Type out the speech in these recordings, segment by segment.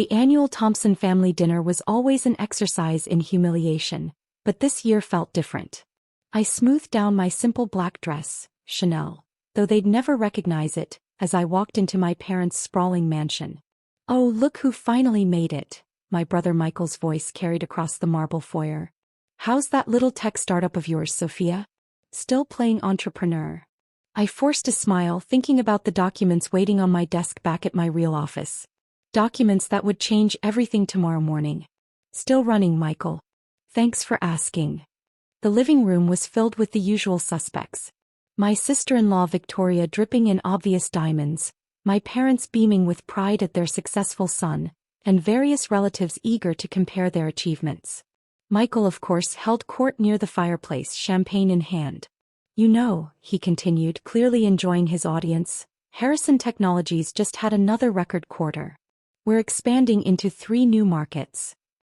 The annual Thompson family dinner was always an exercise in humiliation, but this year felt different. I smoothed down my simple black dress, Chanel, though they'd never recognize it, as I walked into my parents' sprawling mansion. "Oh, look who finally made it," my brother Michael's voice carried across the marble foyer. "How's that little tech startup of yours, Sophia? Still playing entrepreneur?" I forced a smile thinking about the documents waiting on my desk back at my real office. Documents that would change everything tomorrow morning. "Still running, Michael. Thanks for asking." The living room was filled with the usual suspects. My sister-in-law Victoria dripping in obvious diamonds, my parents beaming with pride at their successful son, and various relatives eager to compare their achievements. Michael, of course, held court near the fireplace, champagne in hand. "You know," he continued, clearly enjoying his audience, "Harrison Technologies just had another record quarter. We're expanding into 3 new markets."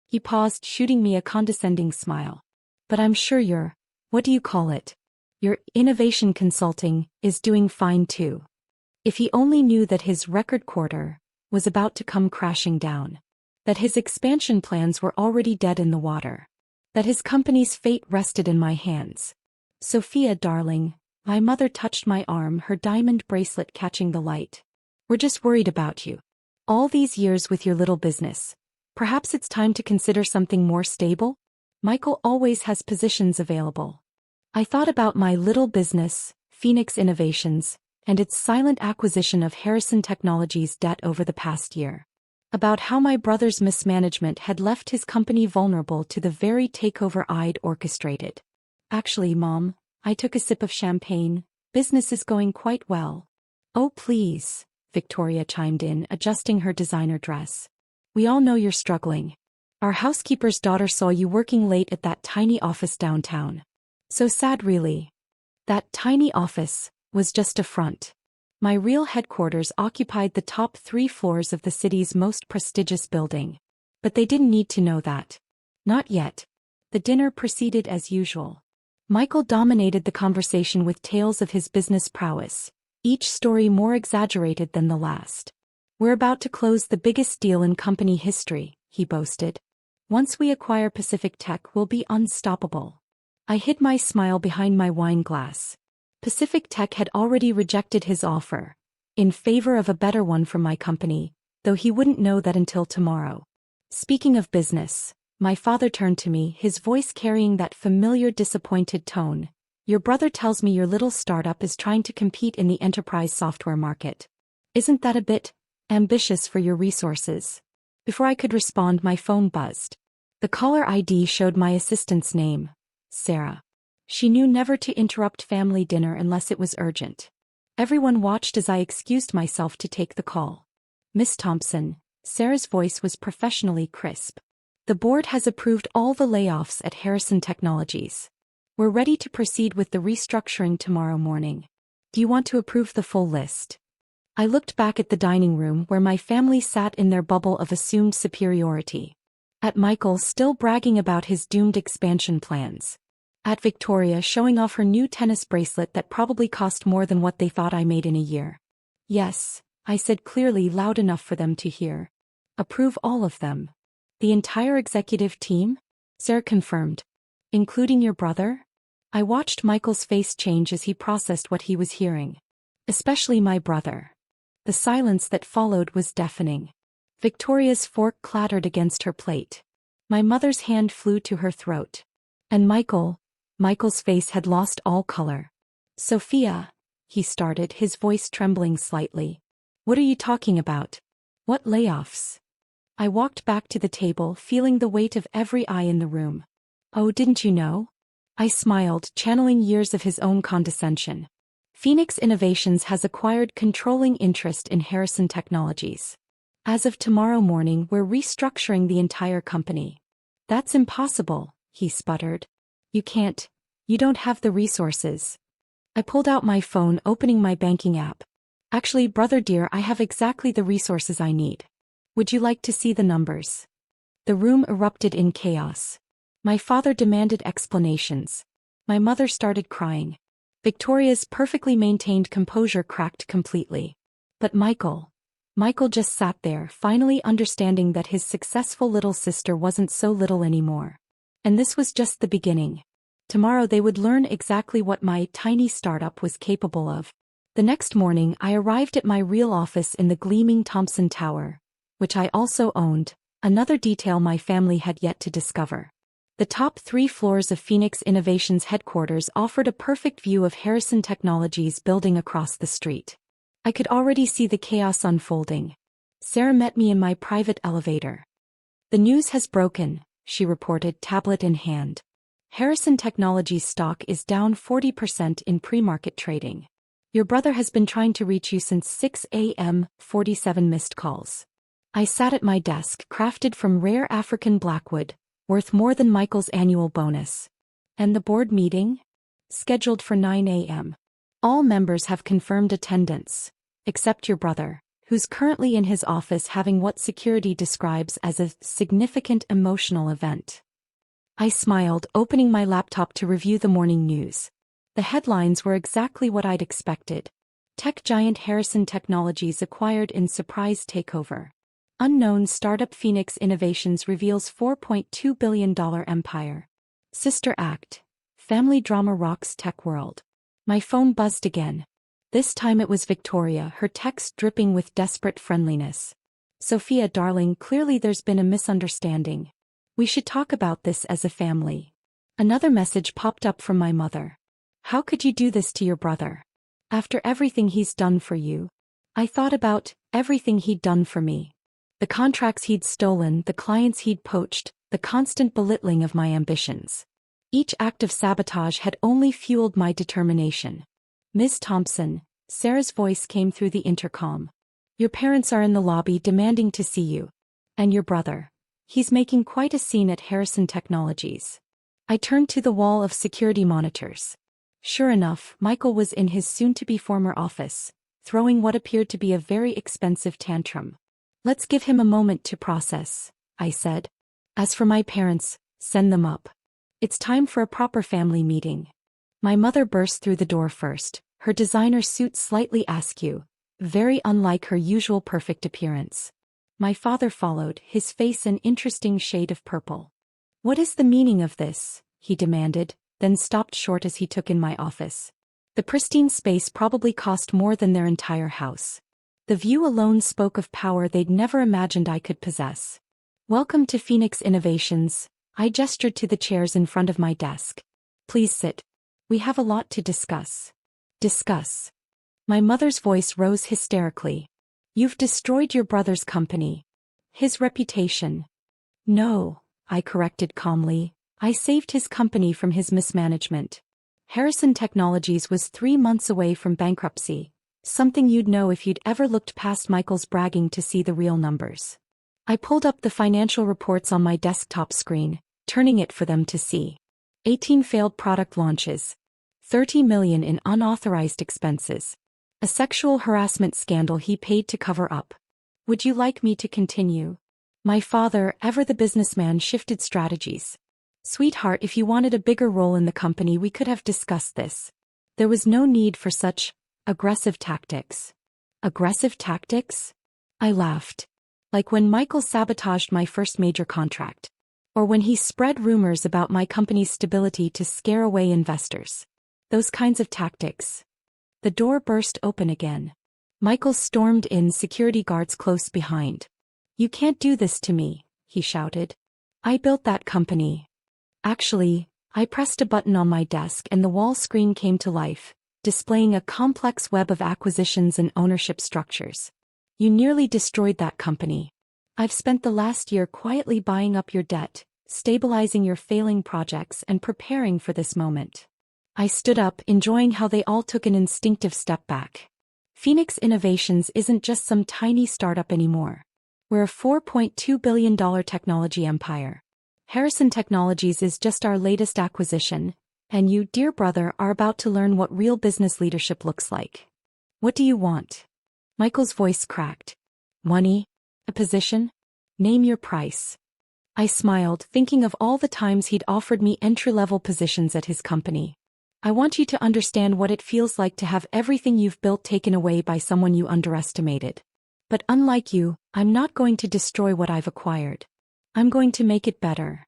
He paused, shooting me a condescending smile. "But I'm sure what do you call it? Your innovation consulting is doing fine too." If he only knew that his record quarter was about to come crashing down. That his expansion plans were already dead in the water. That his company's fate rested in my hands. "Sophia, darling," my mother touched my arm, her diamond bracelet catching the light. "We're just worried about you. All these years with your little business. Perhaps it's time to consider something more stable? Michael always has positions available." I thought about my little business, Phoenix Innovations, and its silent acquisition of Harrison Technologies' debt over the past year. About how my brother's mismanagement had left his company vulnerable to the very takeover I'd orchestrated. "Actually, Mom," I took a sip of champagne, "business is going quite well." "Oh, please," Victoria chimed in, adjusting her designer dress. "We all know you're struggling. Our housekeeper's daughter saw you working late at that tiny office downtown. So sad, really." That tiny office was just a front. My real headquarters occupied the top 3 floors of the city's most prestigious building. But they didn't need to know that. Not yet. The dinner proceeded as usual. Michael dominated the conversation with tales of his business prowess, each story more exaggerated than the last. "We're about to close the biggest deal in company history," he boasted. "Once we acquire Pacific Tech, we'll be unstoppable." I hid my smile behind my wine glass. Pacific Tech had already rejected his offer, in favor of a better one from my company, though he wouldn't know that until tomorrow. Speaking of business, my father turned to me, his voice carrying that familiar disappointed tone. "Your brother tells me your little startup is trying to compete in the enterprise software market. Isn't that a bit ambitious for your resources?" Before I could respond, my phone buzzed. The caller ID showed my assistant's name, Sarah. She knew never to interrupt family dinner unless it was urgent. Everyone watched as I excused myself to take the call. "Miss Thompson," Sarah's voice was professionally crisp. "The board has approved all the layoffs at Harrison Technologies. We're ready to proceed with the restructuring tomorrow morning. Do you want to approve the full list?" I looked back at the dining room where my family sat in their bubble of assumed superiority. At Michael still bragging about his doomed expansion plans. At Victoria showing off her new tennis bracelet that probably cost more than what they thought I made in a year. "Yes," I said clearly, loud enough for them to hear. "Approve all of them." "The entire executive team?" Sarah confirmed. "Including your brother?" I watched Michael's face change as he processed what he was hearing. "Especially my brother." The silence that followed was deafening. Victoria's fork clattered against her plate. My mother's hand flew to her throat. And Michael's face had lost all color. "Sophia," he started, his voice trembling slightly. "What are you talking about? What layoffs?" I walked back to the table, feeling the weight of every eye in the room. "Oh, didn't you know?" I smiled, channeling years of his own condescension. "Phoenix Innovations has acquired controlling interest in Harrison Technologies. As of tomorrow morning, we're restructuring the entire company." "That's impossible," he sputtered. You don't have the resources." I pulled out my phone, opening my banking app. "Actually, brother dear, I have exactly the resources I need. Would you like to see the numbers?" The room erupted in chaos. My father demanded explanations. My mother started crying. Victoria's perfectly maintained composure cracked completely. "But Michael, Michael just sat there, finally understanding that his successful little sister wasn't so little anymore. And this was just the beginning. Tomorrow they would learn exactly what my tiny startup was capable of. The next morning I arrived at my real office in the gleaming Thompson Tower, which I also owned, another detail my family had yet to discover. The top 3 floors of Phoenix Innovations headquarters offered a perfect view of Harrison Technologies building across the street. I could already see the chaos unfolding. Sarah met me in my private elevator. "The news has broken," she reported, tablet in hand. "Harrison Technologies stock is down 40% in pre-market trading. Your brother has been trying to reach you since 6 a.m., 47 missed calls." I sat at my desk, crafted from rare African blackwood, worth more than Michael's annual bonus. "And the board meeting?" "Scheduled for 9 a.m. All members have confirmed attendance, except your brother, who's currently in his office having what security describes as a significant emotional event." I smiled, opening my laptop to review the morning news. The headlines were exactly what I'd expected. Tech giant Harrison Technologies acquired in surprise takeover. Unknown startup Phoenix Innovations reveals $4.2 billion empire. Sister act. Family drama rocks tech world. My phone buzzed again. This time it was Victoria, her text dripping with desperate friendliness. "Sophia, darling, clearly there's been a misunderstanding. We should talk about this as a family." Another message popped up from my mother. "How could you do this to your brother? After everything he's done for you?" I thought about everything he'd done for me. The contracts he'd stolen, the clients he'd poached, the constant belittling of my ambitions. Each act of sabotage had only fueled my determination. "Ms. Thompson," Sarah's voice came through the intercom. "Your parents are in the lobby demanding to see you. And your brother. He's making quite a scene at Harrison Technologies." I turned to the wall of security monitors. Sure enough, Michael was in his soon-to-be former office, throwing what appeared to be a very expensive tantrum. "Let's give him a moment to process," I said. "As for my parents, send them up. It's time for a proper family meeting." My mother burst through the door first, her designer suit slightly askew, very unlike her usual perfect appearance. My father followed, his face an interesting shade of purple. "What is the meaning of this?" he demanded, then stopped short as he took in my office. The pristine space probably cost more than their entire house. The view alone spoke of power they'd never imagined I could possess. "Welcome to Phoenix Innovations." I gestured to the chairs in front of my desk. "Please sit. We have a lot to discuss." "Discuss?" My mother's voice rose hysterically. "You've destroyed your brother's company. His reputation." "No," I corrected calmly. "I saved his company from his mismanagement. Harrison Technologies was 3 months away from bankruptcy, something you'd know if you'd ever looked past Michael's bragging to see the real numbers." I pulled up the financial reports on my desktop screen, turning it for them to see. 18 failed product launches. 30 million in unauthorized expenses. A sexual harassment scandal he paid to cover up. "Would you like me to continue?" My father, ever the businessman, shifted strategies. "Sweetheart, if you wanted a bigger role in the company we could have discussed this. There was no need for such aggressive tactics." "Aggressive tactics?" I laughed. "Like when Michael sabotaged my first major contract. Or when he spread rumors about my company's stability to scare away investors. Those kinds of tactics." The door burst open again. Michael stormed in, security guards close behind. "You can't do this to me," he shouted. "I built that company." Actually, I pressed a button on my desk and the wall screen came to life, displaying a complex web of acquisitions and ownership structures. "You nearly destroyed that company. I've spent the last year quietly buying up your debt, stabilizing your failing projects and preparing for this moment." I stood up, enjoying how they all took an instinctive step back. Phoenix Innovations isn't just some tiny startup anymore. We're a $4.2 billion technology empire. Harrison Technologies is just our latest acquisition, and you, dear brother, are about to learn what real business leadership looks like. What do you want? Michael's voice cracked. Money? A position? Name your price. I smiled, thinking of all the times he'd offered me entry-level positions at his company. I want you to understand what it feels like to have everything you've built taken away by someone you underestimated. But unlike you, I'm not going to destroy what I've acquired. I'm going to make it better.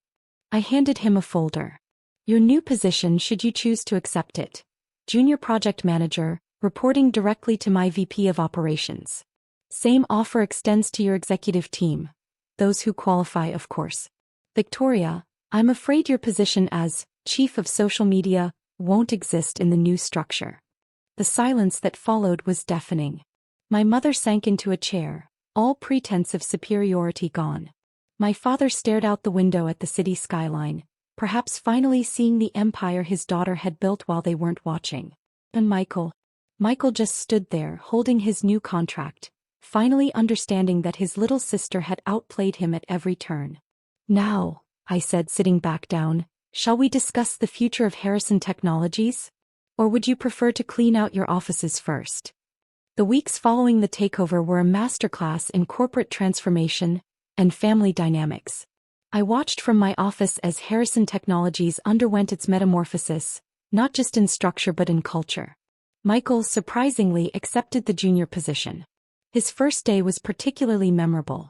I handed him a folder. Your new position, should you choose to accept it. Junior Project Manager, reporting directly to my VP of Operations. Same offer extends to your executive team. Those who qualify, of course. Victoria, I'm afraid your position as Chief of Social Media won't exist in the new structure. The silence that followed was deafening. My mother sank into a chair, all pretense of superiority gone. My father stared out the window at the city skyline, perhaps finally seeing the empire his daughter had built while they weren't watching. And Michael just stood there holding his new contract, finally understanding that his little sister had outplayed him at every turn. Now, I said, sitting back down, shall we discuss the future of Harrison Technologies? Or would you prefer to clean out your offices first? The weeks following the takeover were a masterclass in corporate transformation and family dynamics. I watched from my office as Harrison Technologies underwent its metamorphosis, not just in structure but in culture. Michael surprisingly accepted the junior position. His first day was particularly memorable.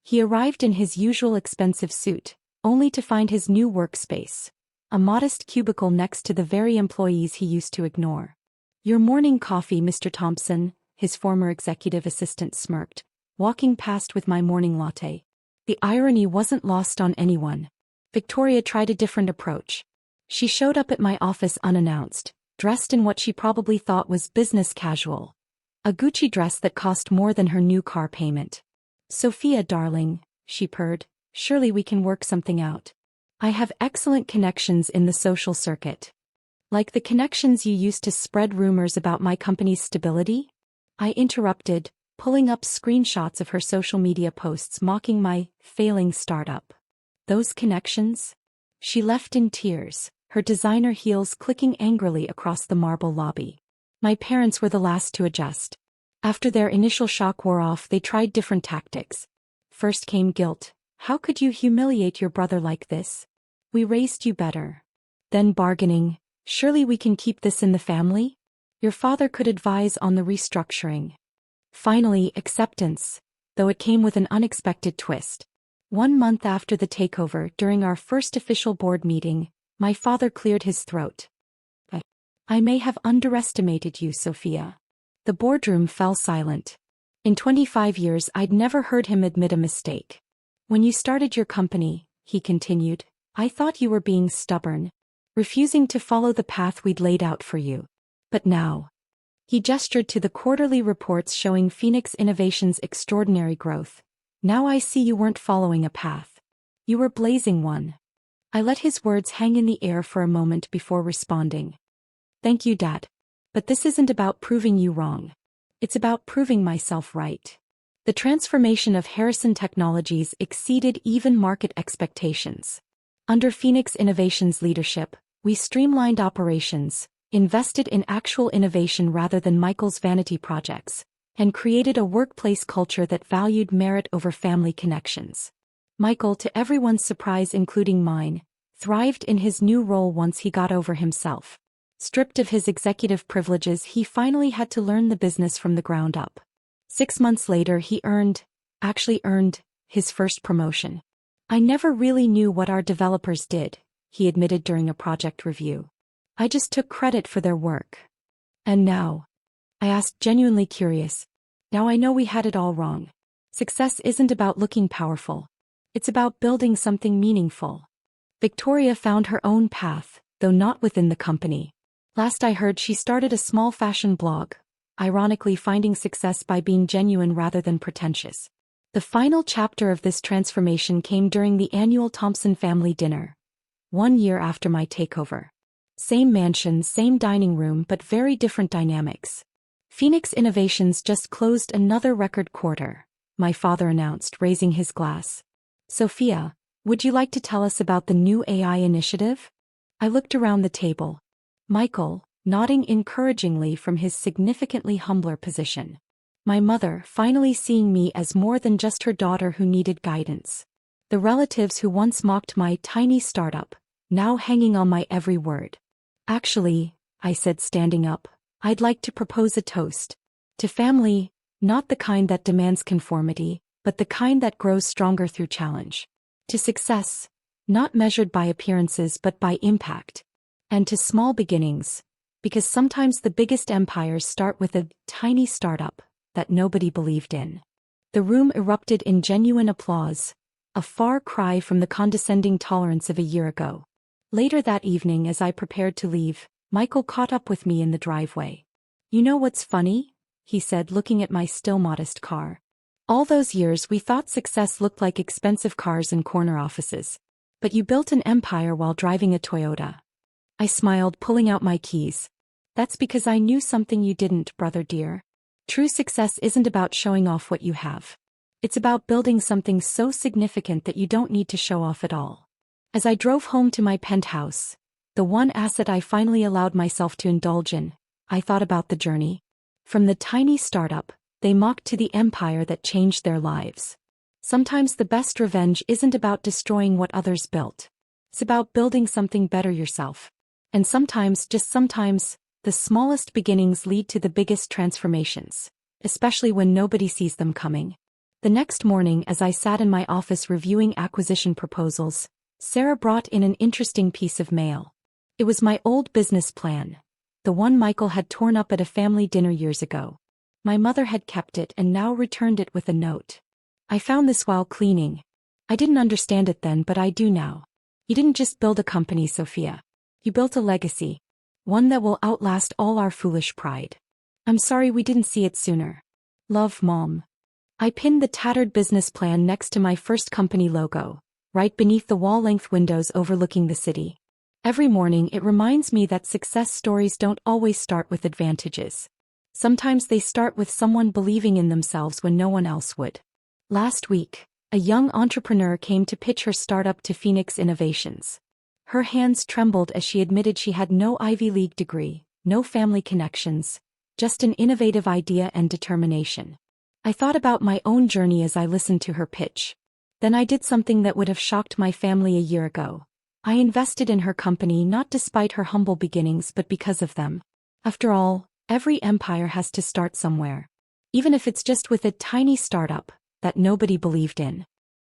He arrived in his usual expensive suit, only to find his new workspace, a modest cubicle next to the very employees he used to ignore. Your morning coffee, Mr. Thompson, his former executive assistant smirked, walking past with my morning latte. The irony wasn't lost on anyone. Victoria tried a different approach. She showed up at my office unannounced, dressed in what she probably thought was business casual. A Gucci dress that cost more than her new car payment. Sophia, darling, she purred, surely we can work something out. I have excellent connections in the social circuit. Like the connections you used to spread rumors about my company's stability? I interrupted, pulling up screenshots of her social media posts mocking my failing startup. Those connections? She left in tears, her designer heels clicking angrily across the marble lobby. My parents were the last to adjust. After their initial shock wore off, they tried different tactics. First came guilt. How could you humiliate your brother like this? We raised you better. Then bargaining. Surely we can keep this in the family? Your father could advise on the restructuring. Finally, acceptance, though it came with an unexpected twist. 1 month after the takeover, during our first official board meeting, my father cleared his throat. I may have underestimated you, Sophia. The boardroom fell silent. In 25 years I'd never heard him admit a mistake. When you started your company, he continued, I thought you were being stubborn, refusing to follow the path we'd laid out for you. But now, he gestured to the quarterly reports showing Phoenix Innovation's extraordinary growth. Now I see you weren't following a path. You were blazing one. I let his words hang in the air for a moment before responding. Thank you, Dad. But this isn't about proving you wrong. It's about proving myself right. The transformation of Harrison Technologies exceeded even market expectations. Under Phoenix Innovation's leadership, we streamlined operations, invested in actual innovation rather than Michael's vanity projects, and created a workplace culture that valued merit over family connections. Michael, to everyone's surprise including mine, thrived in his new role once he got over himself. Stripped of his executive privileges, he finally had to learn the business from the ground up. 6 months later he actually earned, his first promotion. I never really knew what our developers did, he admitted during a project review. I just took credit for their work. And now? I asked, genuinely curious. Now I know we had it all wrong. Success isn't about looking powerful. It's about building something meaningful. Victoria found her own path, though not within the company. Last I heard, she started a small fashion blog, ironically finding success by being genuine rather than pretentious. The final chapter of this transformation came during the annual Thompson family dinner, 1 year after my takeover. Same mansion, same dining room, but very different dynamics. Phoenix Innovations just closed another record quarter, my father announced, raising his glass. Sophia, would you like to tell us about the new AI initiative? I looked around the table. Michael, nodding encouragingly from his significantly humbler position. My mother, finally seeing me as more than just her daughter who needed guidance. The relatives who once mocked my tiny startup, now hanging on my every word. Actually, I said, standing up, I'd like to propose a toast. To family, Not the kind that demands conformity, but the kind that grows stronger through challenge. To success, not measured by appearances but by impact. And to small beginnings, because sometimes the biggest empires start with a tiny startup that nobody believed in. The room erupted in genuine applause, a far cry from the condescending tolerance of a year ago. Later that evening, as I prepared to leave, Michael caught up with me in the driveway. "You know what's funny?" he said, looking at my still modest car. "All those years we thought success looked like expensive cars and corner offices. But you built an empire while driving a Toyota." I smiled, pulling out my keys. "That's because I knew something you didn't, brother dear. True success isn't about showing off what you have. It's about building something so significant that you don't need to show off at all." As I drove home to my penthouse, the one asset I finally allowed myself to indulge in, I thought about the journey. From the tiny startup they mocked to the empire that changed their lives. Sometimes the best revenge isn't about destroying what others built. It's about building something better yourself. And sometimes, just sometimes, the smallest beginnings lead to the biggest transformations, especially when nobody sees them coming. The next morning, as I sat in my office reviewing acquisition proposals, Sarah brought in an interesting piece of mail. It was my old business plan, the one Michael had torn up at a family dinner years ago. My mother had kept it and now returned it with a note. "I found this while cleaning. I didn't understand it then, but I do now. You didn't just build a company, Sophia. You built a legacy. One that will outlast all our foolish pride. I'm sorry we didn't see it sooner. Love, Mom." I pinned the tattered business plan next to my first company logo, right beneath the wall-length windows overlooking the city. Every morning it reminds me that success stories don't always start with advantages. Sometimes they start with someone believing in themselves when no one else would. Last week, a young entrepreneur came to pitch her startup to Phoenix Innovations. Her hands trembled as she admitted she had no Ivy League degree, no family connections, just an innovative idea and determination. I thought about my own journey as I listened to her pitch. Then I did something that would have shocked my family a year ago. I invested in her company not despite her humble beginnings but because of them. After all, every empire has to start somewhere. Even if it's just with a tiny startup that nobody believed in.